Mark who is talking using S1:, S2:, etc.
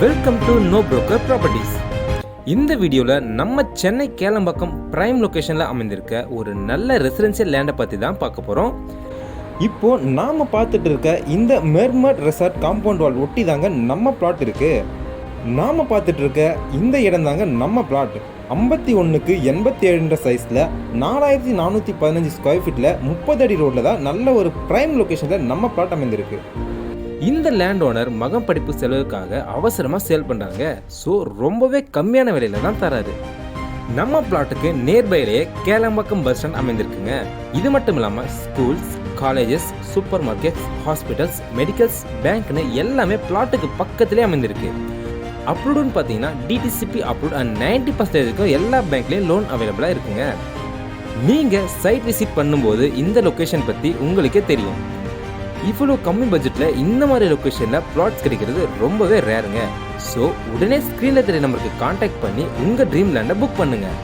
S1: Welcome to know broker properties. இந்த வீடியோவில் நம்ம சென்னை கேளம்பாக்கம் பிரைம் லொக்கேஷனில் அமைந்திருக்க ஒரு நல்ல ரெசிடென்ஷியல் லேண்டை பற்றி தான் பார்க்க போகிறோம். இப்போது நாம் பார்த்துட்டு இருக்க இந்த மெர்மட் ரெசார்ட் காம்பவுண்ட் வால் ஒட்டி தாங்க நம்ம பிளாட் இருக்குது. நாம் பார்த்துட்டு இருக்க இந்த இடம் தாங்க நம்ம பிளாட். 51க்கு 87 சைஸில் 4415 ஸ்கொயர் ஃபீட்டில் 30 அடி ரோட்டில் தான் நல்ல ஒரு பிரைம் லொக்கேஷனில் நம்ம பிளாட் அமைந்திருக்கு. இந்த லேண்ட் ஓனர் மகன் படிப்பு செலவுக்காக அவசரமாக சேல் பண்ணுறாங்க. ஸோ ரொம்பவே கம்மியான விலையில தான் தராரு. நம்ம பிளாட்டுக்கு நியர்பைலேயே கேளம்பாக்கம் பஸ் ஸ்டாண்ட் அமைந்திருக்குங்க. இது மட்டும் இல்லாமல் schools, colleges, super markets, hospitals, medicals, பேங்க்னு எல்லாமே பிளாட்டுக்கு பக்கத்திலே அமைந்திருக்கு. அப்ரூவ்டுன்னு பார்த்தீங்கன்னா டிடிசிபி அப்ரூவ்ட் அண்ட் 90% எல்லா பேங்க்லேயும் லோன் அவைலபிளாக இருக்குங்க. நீங்கள் சைட் விசிட் பண்ணும்போது இந்த லொக்கேஷன் பற்றி உங்களுக்கே தெரியும். இவ்வளோ கம்மி பட்ஜெட்டில் இந்த மாதிரி லொக்கேஷனில் பிளாட்ஸ் கிடைக்கிறது ரொம்பவே ரேருங்க. ஸோ உடனே ஸ்க்ரீனில் தெரிய நம்பருக்கு கான்டாக்ட் பண்ணி உங்கள் ட்ரீம் லேண்டை புக் பண்ணுங்கள்.